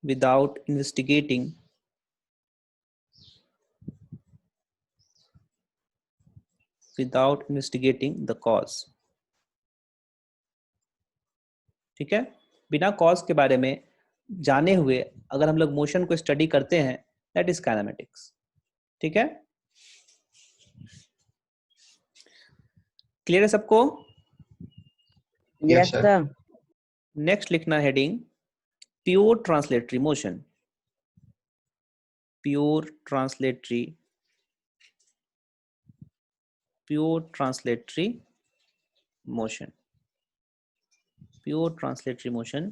without investigating the cause। ठीक है, बिना कॉज के बारे में जाने हुए अगर हम लोग मोशन को स्टडी करते हैं, दैट इज काइनेमेटिक्स। ठीक है, क्लियर है सबको? Yes sir. नेक्स्ट लिखना heading pure translatory motion. Pure translatory motion. Pure translatory motion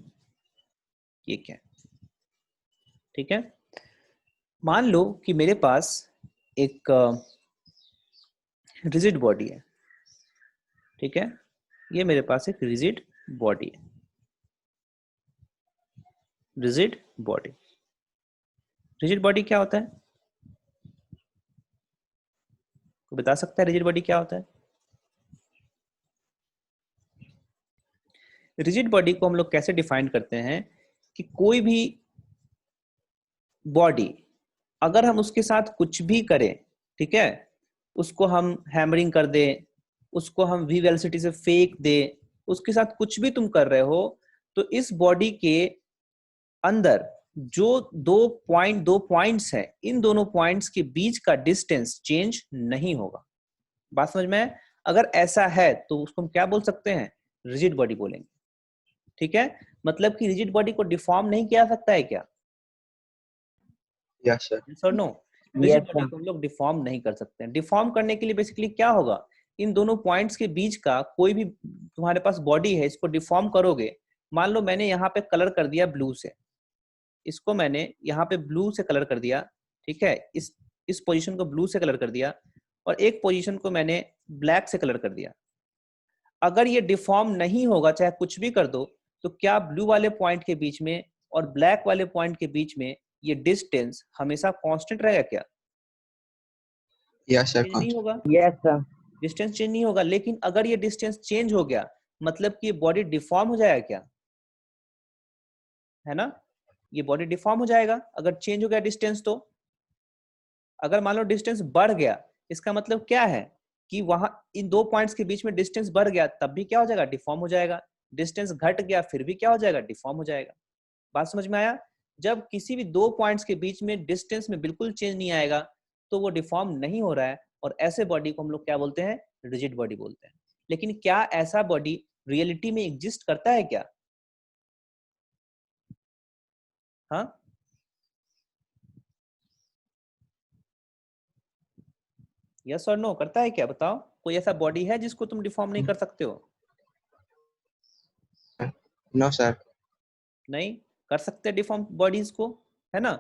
ये क्या है? ठीक है, मान लो कि मेरे पास एक रिजिड बॉडी है। ठीक है, ये मेरे पास एक रिजिड बॉडी है। रिजिड बॉडी, रिजिड बॉडी क्या होता है? कोई बता सकता है रिजिड बॉडी क्या होता है? रिजिड बॉडी को हम लोग कैसे डिफाइन करते हैं कि कोई भी बॉडी अगर हम उसके साथ कुछ भी करें, ठीक है, उसको हम हैमरिंग कर दें, उसको हम वी वेलोसिटी से फेंक दें, उसके साथ कुछ भी तुम कर रहे हो, तो इस बॉडी के अंदर जो दो पॉइंट्स हैं, इन दोनों पॉइंट्स के बीच का डिस्टेंस चेंज नहीं होगा। बात समझ में है? अगर ऐसा है तो उसको हम क्या बोल सकते हैं? रिजिड बॉडी बोलेंगे। ठीक है, मतलब कि रिजिड बॉडी को डिफॉर्म नहीं किया जा सकता है क्या? Yes sir. Yes or no? Rigid body को हम लोग डिफॉर्म नहीं कर सकते हैं। डिफॉर्म करने के लिए बेसिकली क्या होगा, इन दोनों पॉइंट्स के बीच का कोई भी तुम्हारे पास बॉडी है, इसको डिफॉर्म करोगे। मान लो मैंने यहाँ पे कलर कर दिया ब्लू से, इसको मैंने यहाँ पे ब्लू से कलर कर दिया। ठीक है, इस पोजीशन को ब्लू से कलर कर दिया और एक पोजीशन को मैंने ब्लैक से कलर कर दिया। अगर ये डिफॉर्म नहीं होगा, चाहे कुछ भी कर दो, तो क्या ब्लू वाले पॉइंट के बीच में और ब्लैक वाले पॉइंट के बीच में ये डिस्टेंस हमेशा कांस्टेंट रहेगा क्या? यस सर, नहीं होगा। Yes sir. डिस्टेंस चेंज नहीं होगा। लेकिन अगर ये डिस्टेंस चेंज हो गया, मतलब कि ये बॉडी डिफॉर्म हो जाएगा क्या? है ना, ये बॉडी डिफॉर्म हो जाएगा अगर चेंज हो गया डिस्टेंस। तो अगर मान लो डिस्टेंस बढ़ गया, इसका मतलब क्या है कि वहां इन दो पॉइंट्स के बीच में डिस्टेंस बढ़ गया, तब भी क्या हो जाएगा? डिफॉर्म हो जाएगा। डिस्टेंस घट गया, फिर भी क्या हो जाएगा? डिफॉर्म हो जाएगा। बात समझ में आया? जब किसी भी दो पॉइंट्स के बीच में डिस्टेंस में बिल्कुल चेंज नहीं आएगा, तो वो डिफॉर्म नहीं हो रहा है, और ऐसे बॉडी को हम लोग क्या बोलते हैं? रिजिड बॉडी बोलते हैं। लेकिन क्या ऐसा बॉडी रियलिटी में एग्जिस्ट करता है क्या? हाँ, यस और नो, करता है क्या? बताओ, कोई ऐसा बॉडी है जिसको तुम डिफॉर्म नहीं कर सकते हो? No sir. नहीं कर सकते डिफॉर्म बॉडीज को, है ना।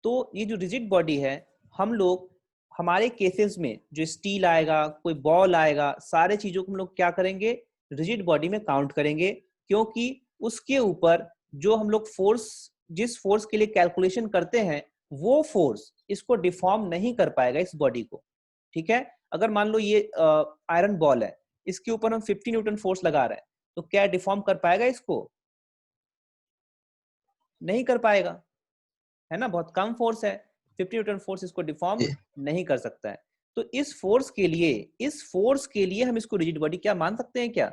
तो ये जो रिजिड बॉडी है, हम लोग हमारे केसेस में जो स्टील आएगा, कोई बॉल आएगा, सारे चीजों को हम लोग क्या करेंगे? रिजिड बॉडी में काउंट करेंगे, क्योंकि उसके ऊपर जो हम लोग फोर्स, जिस फोर्स के लिए कैलकुलेशन करते हैं, वो फोर्स इसको डिफॉर्म नहीं कर पाएगा, इस बॉडी को। ठीक है, अगर मान लो ये आयरन बॉल है, इसके ऊपर हम 50 न्यूटन फोर्स लगा रहे हैं, तो क्या डिफॉर्म कर पाएगा इसको? नहीं कर पाएगा, है ना, बहुत कम फोर्स है। 50 न्यूटन फोर्स इसको डिफॉर्म नहीं कर सकता है। तो इस फोर्स के लिए हम इसको रिजिड बॉडी क्या मान सकते हैं क्या?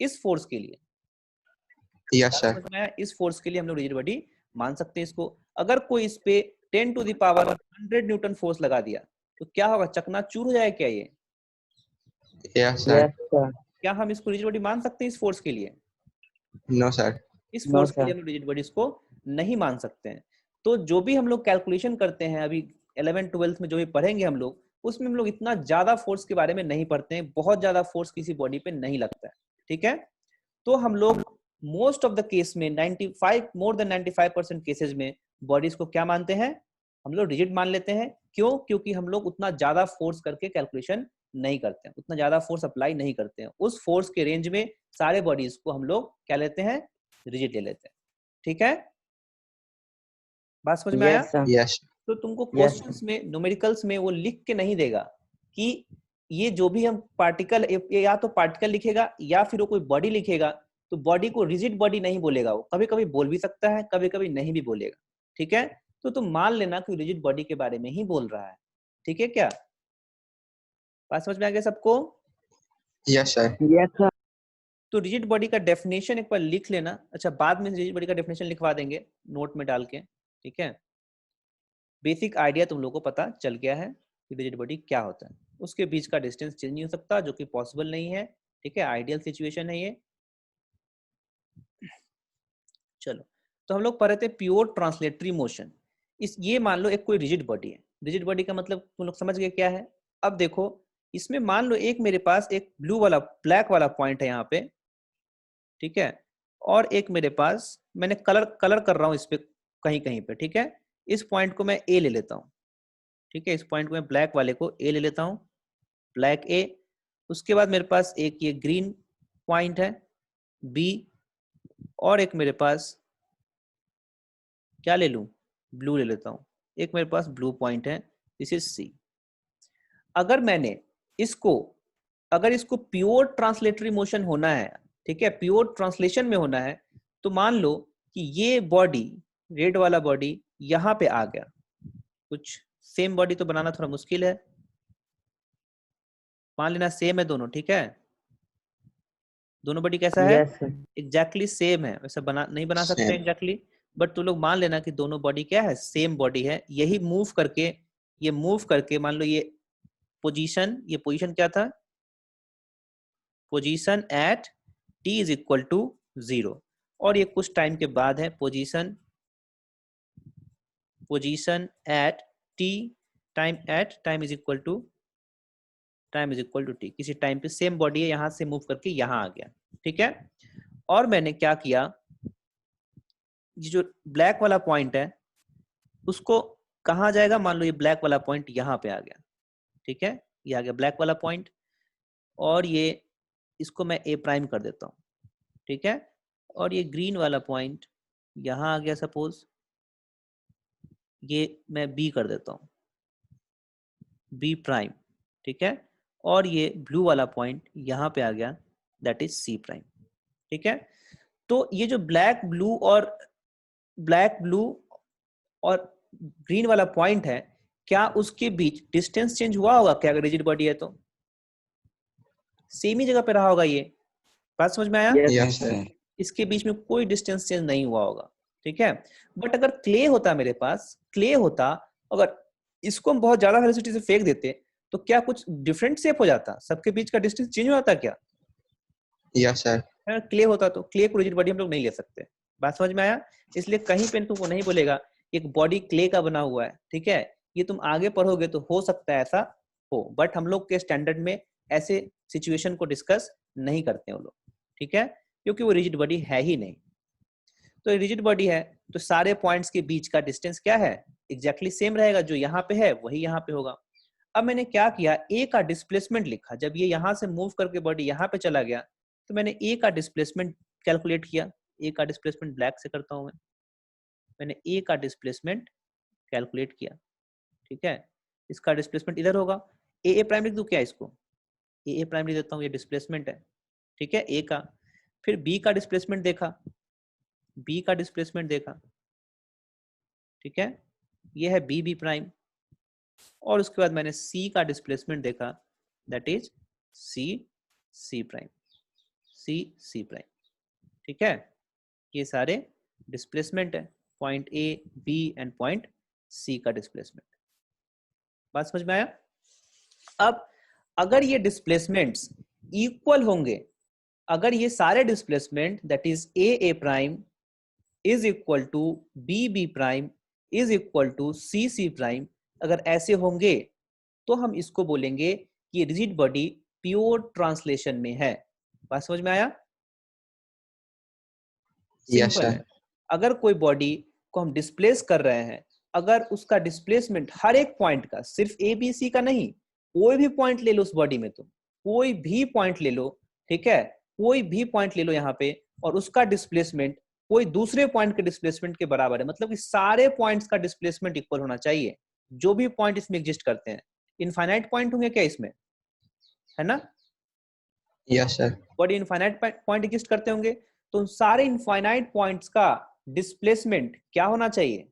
इस फोर्स के लिए, यस सर। इस फोर्स के लिए हम लोग रिजिड बॉडी मान सकते हैं इसको। अगर कोई इस पे 10 to the power 100 newton force लगा दिया, तो क्या होगा? चकनाचूर हो जाएगा क्या ये? Yes sir. क्या हम इसको रिजिड बॉडी मान सकते हैं इस फोर्स के लिए? No sir. इस फोर्स के लिए हम रिजिड बॉडीज को नहीं मान सकते हैं। तो जो भी हम लोग कैलकुलेशन करते हैं, अभी 11th 12th में जो भी पढ़ेंगे हम लोग, उसमें हम लोग इतना ज्यादा फोर्स के बारे में नहीं पढ़ते हैं, बहुत ज्यादा फोर्स किसी बॉडी पे नहीं लगता है। ठीक है, तो हम लोग मोस्ट ऑफ द केस में 95 मोर देन 95% केसेस में बॉडीज को क्या मानते हैं? हम लोग रिजिड मान लेते हैं। क्यों? क्योंकि हम लोग उतना ज्यादा फोर्स करके कैलकुलेशन नहीं करते हैं, उतना ज्यादा फोर्स अप्लाई नहीं करते हैं। उस फोर्स के रेंज में सारे बॉडीज को हम लोग क्या लेते हैं? रिजिड ले लेते हैं। ठीक है, बात समझ में आया? यस। तो तुमको क्वेश्चंस में, न्यूमेरिकल्स में वो लिख के नहीं देगा कि ये जो भी हम पार्टिकल, या तो पार्टिकल लिखेगा या फिर वो कोई बॉडी लिखेगा, तो बॉडी को रिजिड बॉडी नहीं बोलेगा। वो कभी कभी बोल भी सकता है, कभी कभी नहीं भी बोलेगा। ठीक है, तो तुम मान लेना कि रिजिड बॉडी के बारे में ही बोल रहा है, ठीक है क्या? बात समझ में आ गया सबको? Yes sir. Yes sir. तो रिजिड बॉडी का डेफिनेशन एक बार लिख लेना। अच्छा, बाद में रिजिड बॉडी का डेफिनेशन लिखवा देंगे नोट में डाल के, ठीक है? बेसिक आइडिया तुम लोगों को पता चल गया है कि रिजिड बॉडी क्या होता है। उसके बीच का डिस्टेंस चेंज नहीं हो सकता, जो कि पॉसिबल नहीं है, ठीक है? आइडियल सिचुएशन है ये। चलो, तो हम लोग पढ़ रहे थे प्योर ट्रांसलेटरी मोशन। इस ये मान लो एक कोई रिजिड बॉडी है। रिजिड बॉडी का मतलब तुम लोग समझ गए क्या है? अब देखो, इसमें मान लो एक मेरे पास एक ब्लैक वाला पॉइंट है यहाँ पे, ठीक है? और एक मेरे पास, मैंने कलर कर रहा हूँ इस पे कहीं कहीं पे, ठीक है? इस पॉइंट को मैं ए ले लेता हूँ, ठीक है? इस पॉइंट को मैं ब्लैक वाले को ए ले लेता हूँ, ब्लैक ए। उसके बाद मेरे पास एक ये ग्रीन पॉइंट है बी, और एक मेरे पास क्या ले लूं, ब्लू ले लेता हूं। एक मेरे पास ब्लू पॉइंट है, दिस इज सी। अगर मैंने इसको, अगर इसको प्योर ट्रांसलेटरी मोशन होना है, ठीक है, प्योर ट्रांसलेशन में होना है, तो मान लो कि ये बॉडी, रेड वाला बॉडी यहां पे आ गया। कुछ सेम बॉडी तो बनाना थोड़ा मुश्किल है, मान लेना सेम है दोनों, ठीक है? दोनों बॉडी कैसा है? Yes sir. एग्जैक्टली सेम है, वैसे नहीं बना सकते Same. एग्जैक्टली, बट तुम लोग मान लेना कि दोनों बॉडी क्या है, सेम बॉडी है। यही मूव करके, ये मूव करके मान लो ये पोजीशन क्या था, position at t is equal to 0, और ये कुछ टाइम के बाद है position at t, time is equal to t। किसी टाइम पे सेम बॉडी है, यहां से मूव करके यहां आ गया, ठीक है? और मैंने क्या किया, ये जो ब्लैक वाला पॉइंट है उसको कहाँ जाएगा, मान लो ये ब्लैक वाला पॉइंट यहाँ पे आ गया, ठीक है? ये आ गया ब्लैक वाला पॉइंट, और ये इसको मैं ए प्राइम कर देता हूँ, ठीक है? और ये ग्रीन वाला पॉइंट यहाँ आ गया, सपोज ये मैं बी कर देता हूँ, बी प्राइम, ठीक है? और ये ब्लू वाला पॉइंट यहाँ पे आ गया, दैट इज सी प्राइम, ठीक है? तो ये जो ब्लैक ब्लू और ग्रीन वाला पॉइंट है, क्या उसके बीच डिस्टेंस चेंज हुआ होगा क्या? अगर रिजिड बॉडी है तो सेम ही जगह पे रहा होगा ये। बात समझ में आया? Yes sir. इसके बीच में कोई डिस्टेंस चेंज नहीं हुआ होगा, ठीक है? बट अगर क्ले होता मेरे पास, क्ले होता, अगर इसको हम बहुत ज्यादा वेलोसिटी से फेंक देते तो क्या कुछ डिफरेंट शेप हो जाता? सबके बीच का डिस्टेंस चेंज हो जाता क्या? Yes sir. अगर क्ले होता तो क्ले को रिजिड बॉडी हम लोग नहीं ले सकते। बात समझ में आया? इसलिए कहीं पे तुमको नहीं बोलेगा एक बॉडी क्ले का बना हुआ है, ठीक है? ये तुम आगे पढ़ोगे तो हो सकता है ऐसा हो, बट हम लोग के स्टैंडर्ड में ऐसे सिचुएशन को डिस्कस नहीं करते वो लोग, ठीक है? क्योंकि वो रिजिड बॉडी है ही नहीं। तो रिजिड बॉडी है तो सारे पॉइंट्स के बीच का डिस्टेंस क्या है, एग्जैक्टली सेम रहेगा। जो यहाँ पे है वही यहाँ पे होगा। अब मैंने क्या किया, ए का डिस्प्लेसमेंट लिखा। जब ये यहाँ से मूव करके बॉडी यहाँ पे चला गया तो मैंने ए का डिस्प्लेसमेंट कैलकुलेट किया। ए का डिस्प्लेसमेंट ब्लैक से करता हूँ मैंने ए का डिस्प्लेसमेंट कैलकुलेट किया, ठीक है? इसका डिस्प्लेसमेंट इधर होगा, ए प्राइम लिख दूं क्या इसको? ए प्राइम लिख देता हूँ, ये डिस्प्लेसमेंट है, ठीक है, ए का। फिर बी का डिस्प्लेसमेंट देखा, बी का डिस्प्लेसमेंट देखा, ठीक है, ये है बी बी प्राइम। और उसके बाद मैंने सी का डिस्प्लेसमेंट देखा, that is C C prime, C C prime, ठीक है? ये सारे डिस्प्लेसमेंट है, point A B and point C का डिस्प्लेसमेंट। बात समझ में आया? अब अगर ये डिस्प्लेसमेंट्स इक्वल होंगे, अगर ये सारे displacement that is A prime is equal to B B prime is equal to C C prime, अगर ऐसे होंगे तो हम इसको बोलेंगे कि ये रिजिड बॉडी प्योर ट्रांसलेशन में है। बात समझ में आया? यस सिंपल है। सर। अगर कोई बॉडी को हम डिस्प्लेस कर रहे हैं, अगर उसका डिस्प्लेसमेंट हर एक पॉइंट का, सिर्फ ए बी सी का नहीं, कोई भी पॉइंट ले लो उस बॉडी में, तुम कोई भी पॉइंट ले लो, ठीक है, कोई भी पॉइंट ले लो यहाँ पे, और उसका डिस्प्लेसमेंट कोई दूसरे पॉइंट के डिस्प्लेसमेंट के बराबर है, मतलब कि सारे पॉइंट्स का डिस्प्लेसमेंट इक्वल होना चाहिए। जो भी पॉइंट इसमें एग्जिस्ट करते हैं, इनफाइनाइट पॉइंट होंगे क्या इसमें, है ना? Yes sir. Body infinite point exist करते होंगे, तो उन सारे इनफाइनाइट पॉइंट्स का डिस्प्लेसमेंट क्या होना चाहिए,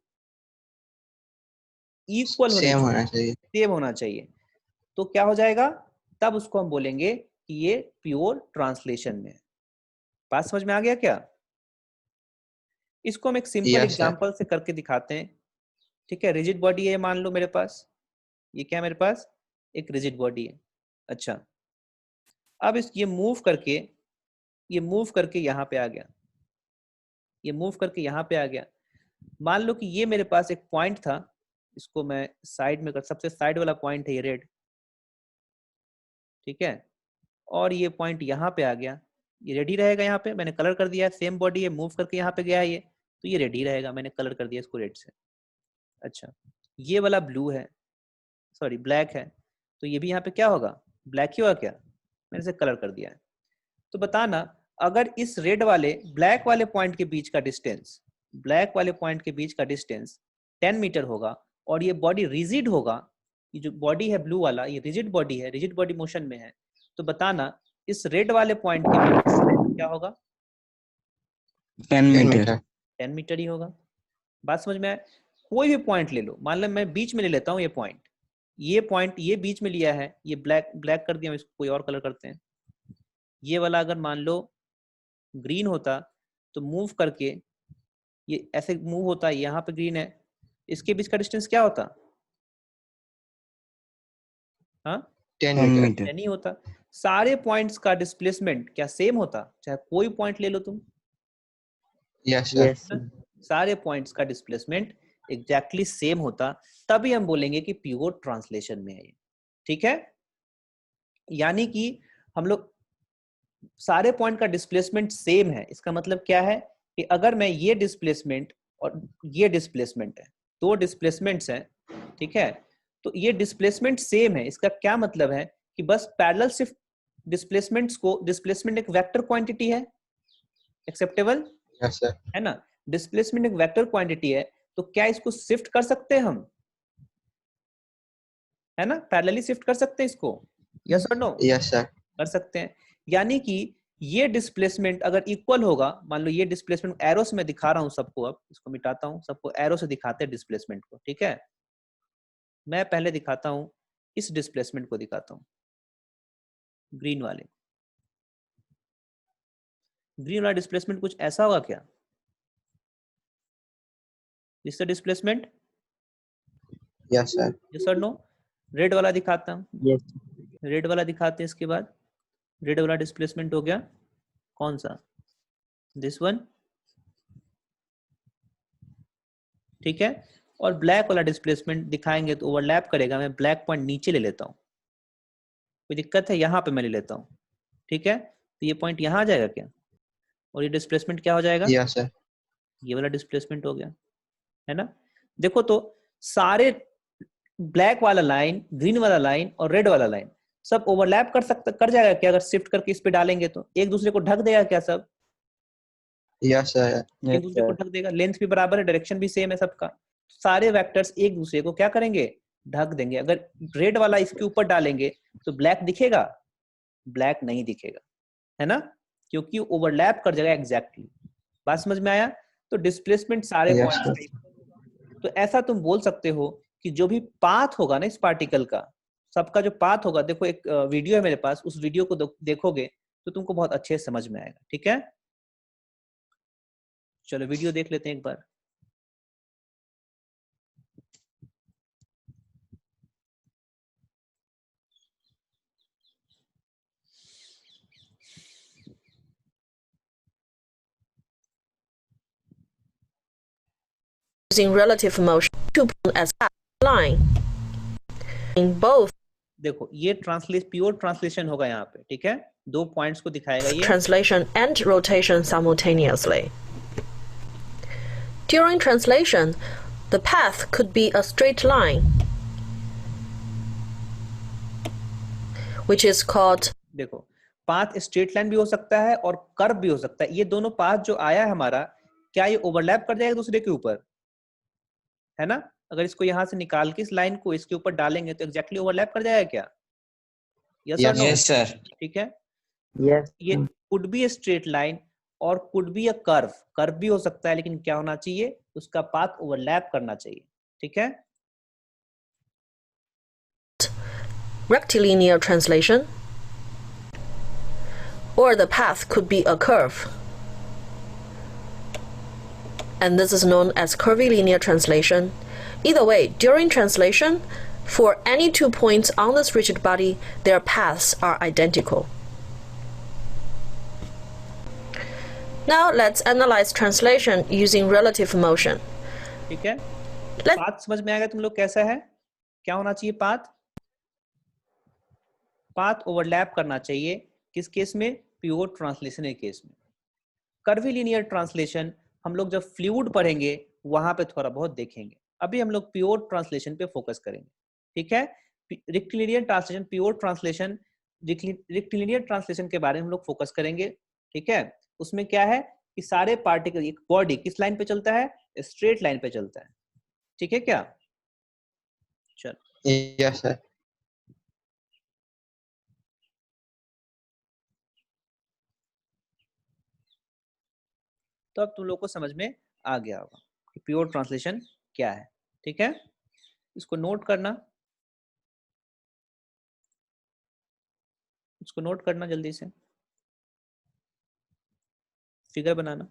इक्वल होने सेम चाहिए, होना चाहिए। सेम होना चाहिए। तो क्या हो जाएगा, तब उसको हम बोलेंगे कि ये प्योर ट्रांसलेशन में है। बात समझ में आ गया क्या? इसको हम एक सिंपल यस सर। एग्जांपल से करके दिखाते हैं। ठीक है, रिजिड बॉडी है मान लो मेरे पास, ये क्या मेरे पास एक रिजिड बॉडी है। अच्छा, अब इस ये मूव करके यहाँ पे आ गया, ये मूव करके यहाँ पे आ गया। मान लो कि ये मेरे पास एक पॉइंट था, इसको मैं साइड में कर, सबसे साइड वाला पॉइंट है ये रेड, ठीक है, और ये पॉइंट यहाँ पे आ गया, ये रेड ही रहेगा। यहाँ पे मैंने कलर कर दिया है, सेम बॉडी है, मूव करके यहाँ पे गया है ये, तो ये रेड ही रहेगा, मैंने कलर कर दिया इसको रेड से। अच्छा, ये वाला ब्लू है, सॉरी ब्लैक है, तो ये भी यहाँ पे क्या होगा, ब्लैक ही होगा क्या, मैंने इसे कलर कर दिया है। तो बताना, अगर इस रेड वाले ब्लैक वाले पॉइंट के बीच का डिस्टेंस, ब्लैक वाले पॉइंट के बीच का डिस्टेंस 10 मीटर होगा, और ये बॉडी रिजिड होगा, ये जो बॉडी है ब्लू वाला, ये रिजिड बॉडी है, रिजिड बॉडी मोशन में है, तो बताना इस रेड वाले पॉइंट के बीच क्या होगा, 10 मीटर। 10 मीटर ही होगा। बात समझ में आए? कोई भी पॉइंट ले लो, मान लो मैं बीच में ले लेता हूँ ये पॉइंट ये बीच में लिया है, ये ब्लैक कर दिया, इसको कोई और कलर करते हैं। ये वाला अगर मान लो ग्रीन होता तो मूव करके ये ऐसे मूव होता है, यहाँ पे ग्रीन है, इसके बीच का डिस्टेंस क्या होता, हाँ 10 10 मीटर। मीटर। नहीं होता। सारे पॉइंट्स का डिस्प्लेसमेंट क्या सेम होता, चाहे कोई पॉइंट ले लो तुम, यस सर। यस सारे पॉइंट्स का डिस्प्लेसमेंट एग्जैक्टली सेम होता, तभी हम बोलेंगे कि प्योर ट्रांसलेशन में है ये। ठीक है, यानी कि हम लोग सारे पॉइंट का डिस्प्लेसमेंट सेम है, इसका मतलब क्या है कि अगर मैं ये डिस्प्लेसमेंट और ये डिस्प्लेसमेंट है, दो डिस्प्लेसमेंट्स हैं, ठीक है, तो ये डिस्प्लेसमेंट सेम है, इसका क्या मतलब है कि बस पैरेलल शिफ्ट डिस्प्लेसमेंट्स को, डिस्प्लेसमेंट एक वेक्टर क्वांटिटी है, एक्सेप्टेबल यस सर। है ना, डिस्प्लेसमेंट एक वेक्टर क्वांटिटी है, तो क्या इसको शिफ्ट कर सकते हैं हम, है ना, पैरेलली शिफ्ट कर सकते हैं इसको, यस और नो, यस सर। कर सकते हैं। यानी कि ये डिस्प्लेसमेंट अगर इक्वल होगा, मान लो ये डिस्प्लेसमेंट एरो से मैं दिखा रहा हूं सबको, अब इसको मिटाता हूं, सबको एरो से दिखाते हैं डिस्प्लेसमेंट को, ठीक है, मैं पहले दिखाता हूं, इस डिस्प्लेसमेंट को दिखाता हूं, ग्रीन वाले, ग्रीन वाला डिस्प्लेसमेंट कुछ ऐसा होगा क्या, इसका डिस्प्लेसमेंट, यस सर। यस और नो। रेड वाला दिखाता हूं, यस रेड वाला दिखाते हैं, इसके बाद रेड वाला डिस्प्लेसमेंट हो गया कौन सा, दिस वन, ठीक है, और ब्लैक वाला डिस्प्लेसमेंट दिखाएंगे तो ओवरलैप करेगा, मैं ब्लैक पॉइंट नीचे ले लेता हूँ, कोई दिक्कत है, यहाँ पे मैं ले लेता हूँ, ठीक है, तो ये पॉइंट यहाँ आ जाएगा क्या, और ये डिस्प्लेसमेंट क्या हो जाएगा, यस सर। ये वाला डिस्प्लेसमेंट हो गया, है ना। देखो तो सारे ब्लैक वाला लाइन, ग्रीन वाला लाइन और रेड वाला लाइन सब ओवरलैप कर जाएगा क्या, अगर शिफ्ट करके इस पे डालेंगे तो एक दूसरे को ढक देगा क्या, सब यस सर। एक दूसरे को ढक देगा, लेंथ भी बराबर है, डायरेक्शन भी सेम है सबका, सारे वेक्टर्स एक दूसरे को क्या करेंगे, ढक देंगे। अगर रेड वाला इसके ऊपर डालेंगे तो ब्लैक दिखेगा, ब्लैक नहीं दिखेगा, है ना, क्योंकि ओवरलैप कर जाएगा एग्जैक्टली। बात समझ में आया? तो डिस्प्लेसमेंट सारे यस पॉइंट्स सर। का, तो ऐसा तुम बोल सकते हो कि जो भी पाथ होगा ना इस पार्टिकल का, सबका जो पाथ होगा, देखो एक वीडियो है मेरे पास, उस वीडियो को देखोगे तो तुमको बहुत अच्छे से समझ में आएगा, ठीक है, चलो वीडियो देख लेते हैं एक बार। using relative motion to pull as a line in both देखो ये प्योर ट्रांसलेशन होगा यहाँ पे, ठीक है, दो पॉइंट्स को दिखाएगा ये, translation and rotation simultaneously. During translation, the path could be a straight line, which is called, देखो पाथ स्ट्रेट लाइन भी हो सकता है और कर्व भी हो सकता है। ये दोनों पाथ जो आया है हमारा, क्या ये ओवरलैप कर जाएगा दूसरे के ऊपर, है ना, अगर इसको यहाँ से निकाल के इस लाइन को इसके ऊपर डालेंगे तो एग्जैक्टली ओवरलैप कर जाएगा क्या, यस और नो, यस सर। ठीक है, यस ये कुड बी स्ट्रेट लाइन और could be a curve, curve भी हो सकता है, लेकिन क्या होना चाहिए, उसका पाथ ओवरलैप करना चाहिए, ठीक है। rectilinear translation, or the path could be a curve, and this is known as curvilinear translation. Either way, during translation, for any 2 points on this rigid body, their paths are identical. Now let's analyze translation using relative motion. ठीक है, path समझ में आएगा तुम लोग कैसा है, क्या होना चाहिए पाथ? पाथ ओवरलैप करना चाहिए किस केस में? प्योर ट्रांसलेशन के केस में। कर्विलिनियर ट्रांसलेशन हम लोग जब फ्लूइड पढ़ेंगे वहां पे थोड़ा बहुत देखेंगे, अभी हम लोग प्योर ट्रांसलेशन पे फोकस करेंगे। ठीक है, rectilinear translation, pure translation, rectilinear translation के बारे में हम लोग फोकस करेंगे। ठीक है, उसमें क्या है कि सारे पार्टिकल, एक बॉडी किस लाइन पे चलता है? स्ट्रेट लाइन पे चलता है। ठीक है क्या? चल, यस सर। तो अब तुम लोग को समझ में आ गया होगा कि प्योर ट्रांसलेशन क्या है। ठीक है, इसको नोट करना, इसको नोट करना, जल्दी से फिगर बनाना।